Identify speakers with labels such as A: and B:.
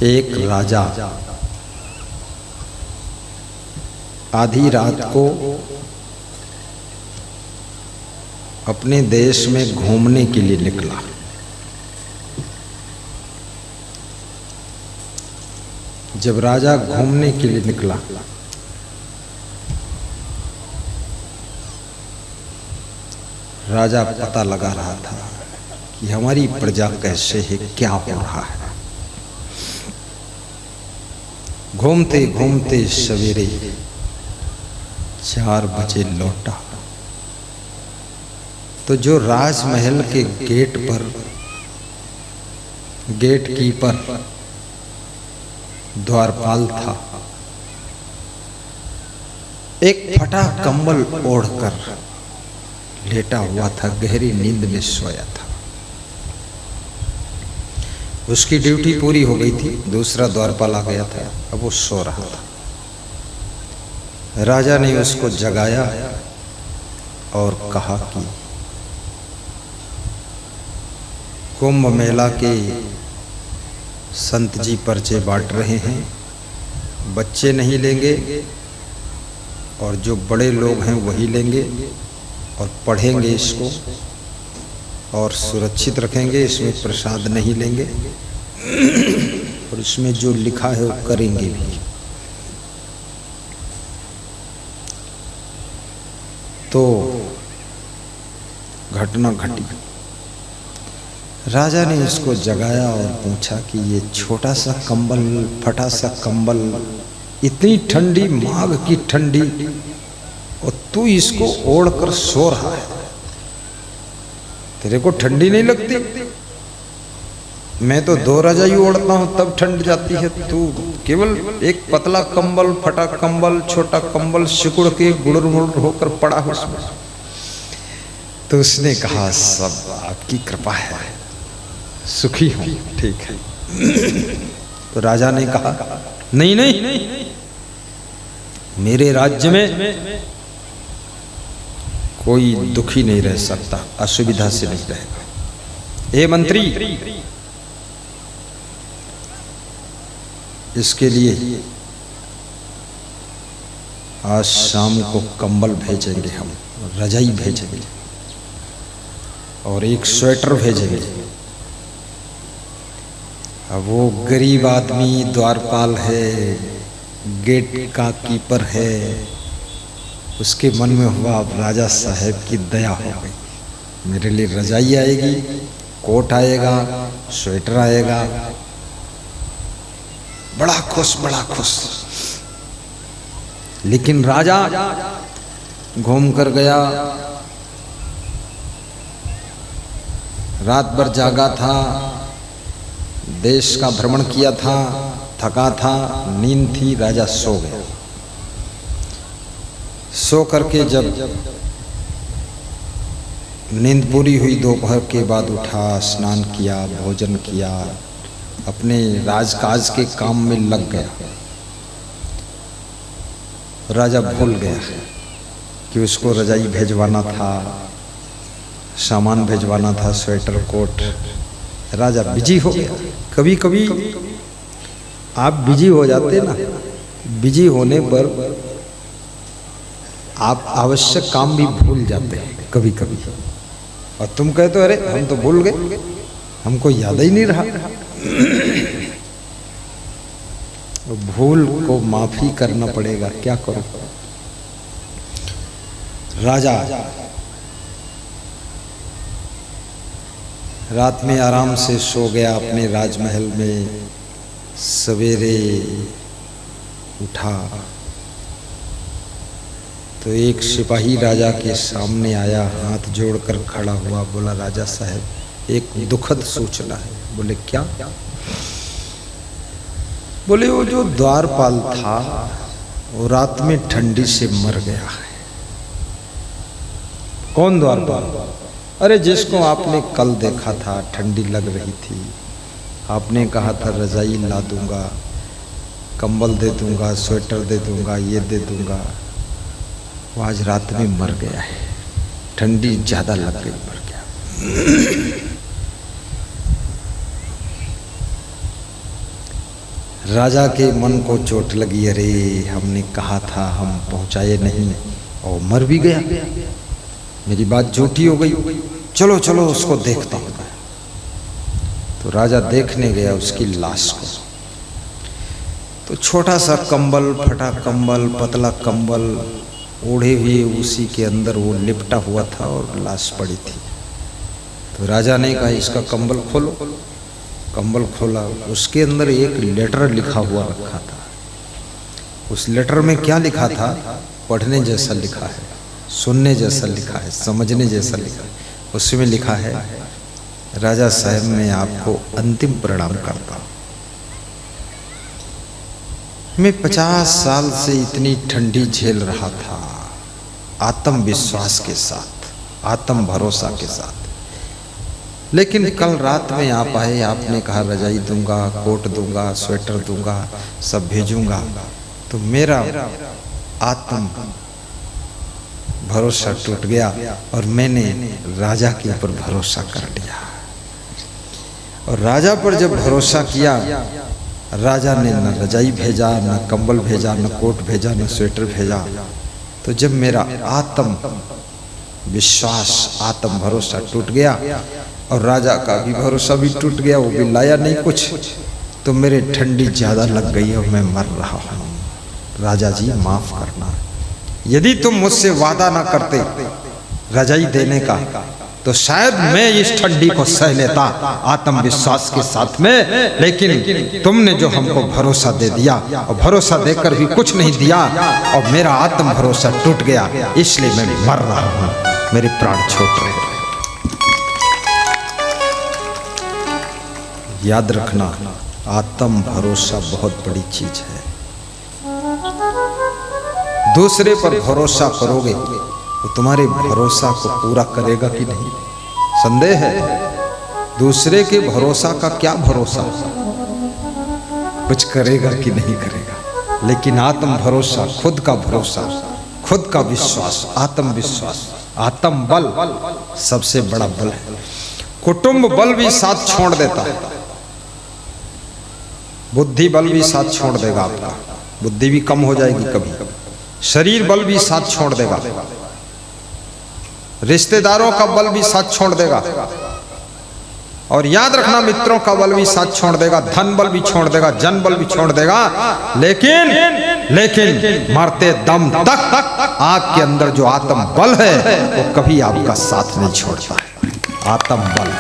A: एक राजा आधी रात को अपने देश में घूमने के लिए निकला। जब राजा घूमने के लिए निकला राजा पता लगा रहा था कि हमारी प्रजा कैसे है, क्या हो रहा है। घूमते घूमते सवेरे 4 बजे लौटा तो जो राजमहल के गेट पर गेट कीपर द्वारपाल था, एक फटा कंबल ओढ़कर लेटा हुआ था, गहरी नींद में सोया था। उसकी ड्यूटी पूरी हो गई थी, दूसरा द्वारपाल आ गया था, अब वो सो रहा था। राजा ने उसको जगाया और कहा कि कुंभ मेला के संत जी पर्चे बांट रहे हैं, बच्चे नहीं लेंगे और जो बड़े लोग हैं वही लेंगे और पढ़ेंगे इसको और सुरक्षित रखेंगे, इसमें प्रसाद नहीं लेंगे और इसमें जो लिखा है वो करेंगे भी। तो घटना घटी। राजा ने उसको जगाया और पूछा कि ये छोटा सा कंबल, फटा सा कंबल, इतनी ठंडी, माघ की ठंडी, और तू इसको ओढ़कर सो रहा है, तेरे को ठंडी नहीं लगती? मैं तो 2 रजाई ओढ़ता हूं तब ठंड जाती है, तू केवल एक पतला कंबल, फटा कंबल, छोटा कंबल सिकुड़ के गुड़र मुड़ होकर पड़ा है उसमें। तो उसने कहा सब आपकी कृपा है, सुखी हूं, ठीक है। तो राजा ने कहा नहीं नहीं, मेरे राज्य में कोई दुखी नहीं रह सकता, असुविधा से नहीं रहेगा। ए मंत्री, इसके लिए आज शाम को कंबल भेजेंगे, हम रजाई भेजेंगे और एक स्वेटर भेजेंगे। अब वो गरीब आदमी द्वारपाल है, गेट का कीपर है, उसके मन में हुआ अब राजा साहब की दया हो गई, मेरे लिए रजाई आएगी, कोट आएगा, स्वेटर आएगा। बड़ा खुश, बड़ा खुश। लेकिन राजा घूम कर गया, रात भर जागा था, देश का भ्रमण किया था, थका था, नींद थी, राजा सो गया। सो करके जब नींद पूरी हुई, दोपहर के बाद उठा, स्नान किया, भोजन किया, अपने राजकाज के काम में लग गया। राजा भूल गया कि उसको रजाई भेजवाना था, सामान भेजवाना था, स्वेटर, कोट। राजा बिजी हो गया। कभी कभी आप बिजी हो जाते ना, बिजी होने पर आप आवश्यक काम भी भूल जाते हैं कभी कभी, और तुम कहते हो अरे हम तो भूल गए, हमको याद ही नहीं रहा। भूल को माफी करना पड़ेगा, क्या करो। राजा रात में आराम से सो गया अपने राजमहल में। सवेरे उठा तो एक सिपाही राजा के सामने आया, हाथ जोड़कर खड़ा हुआ, बोला राजा साहब एक दुखद सूचना है। बोले क्या? बोले वो जो द्वारपाल था वो रात में ठंडी से मर गया है। कौन द्वारपाल? अरे जिसको आपने कल देखा था, ठंडी लग रही थी, आपने कहा था रजाई ला दूंगा, कंबल दे दूंगा, स्वेटर दे दूंगा, ये दे दूंगा, वो आज रात में मर गया है, ठंडी ज्यादा लग गई, मर गया। राजा के मन को चोट लगी, अरे हमने कहा था हम पहुंचाए नहीं और मर भी गया, मेरी बात झूठी हो गई, चलो चलो उसको देखता हूं। तो राजा देखने गया उसकी लाश को। तो छोटा सा कंबल, फटा कंबल, पतला कंबल ओढ़े हुए उसी के अंदर वो लिपटा हुआ था और लाश पड़ी थी। तो राजा ने कहा इसका कंबल खोलो। कंबल खोला, उसके अंदर एक लेटर लिखा हुआ रखा था। उस लेटर में क्या लिखा था? पढ़ने जैसा लिखा है, सुनने जैसा लिखा है, समझने जैसा लिखा है। उसमें लिखा है, राजा साहब मैं आपको अंतिम प्रणाम करता हूं। मैं 50 साल से इतनी ठंडी झेल रहा था, आत्मविश्वास के साथ, आत्म भरोसा के साथ, लेकिन कल रात में आप आए, आपने कहा रजाई दूंगा, कोट दूंगा, स्वेटर दूंगा, सब भेजूंगा। तो मेरा आत्म भरोसा टूट गया और मैंने राजा के ऊपर भरोसा कर लिया। और राजा पर जब भरोसा किया, राजा ने न रजाई भेजा, न कंबल भेजा, न कोट भेजा, न स्वेटर भेजा। तो जब मेरा आत्म विश्वास, आत्म भरोसा टूट गया और राजा का भी भरोसा भी टूट गया, वो भी लाया नहीं कुछ, तो मेरे ठंडी ज़्यादा लग गई और मैं मर रहा हूँ। राजा जी माफ़ करना, यदि तुम मुझसे वादा ना करते रजाई देने का तो शायद मैं इस ठंडी को सह लेता आत्मविश्वास के साथ में, लेकिन तुमने जो हमको भरोसा दे दिया और भरोसा देकर भी कुछ नहीं दिया और मेरा आत्म भरोसा टूट गया, इसलिए मैं मर रहा हूँ, मेरे प्राण छोड़ रहे। याद रखना, आत्म भरोसा बहुत बड़ी चीज है। दूसरे पर भरोसा करोगे तो तुम्हारे भरोसा को पूरा करेगा कि नहीं, संदेह है। दूसरे के भरोसा का क्या भरोसा, कुछ करेगा कि नहीं करेगा, लेकिन आत्म भरोसा, खुद का भरोसा, खुद का विश्वास, आत्मविश्वास, आत्म बल सबसे बड़ा बल है। कुटुंब बल भी साथ छोड़ देता है, बुद्धि बल भी साथ छोड़ देगा आपका, बुद्धि भी कम हो जाएगी कभी, शरीर बल भी साथ छोड़ देगा, रिश्तेदारों का बल भी साथ छोड़ देगा, और याद रखना मित्रों का बल भी साथ छोड़ देगा, धन बल भी छोड़ देगा, जन बल भी छोड़ देगा, लेकिन मरते दम तक आग के अंदर जो आत्म बल है वो कभी आपका साथ नहीं छोड़ता है। आत्म बल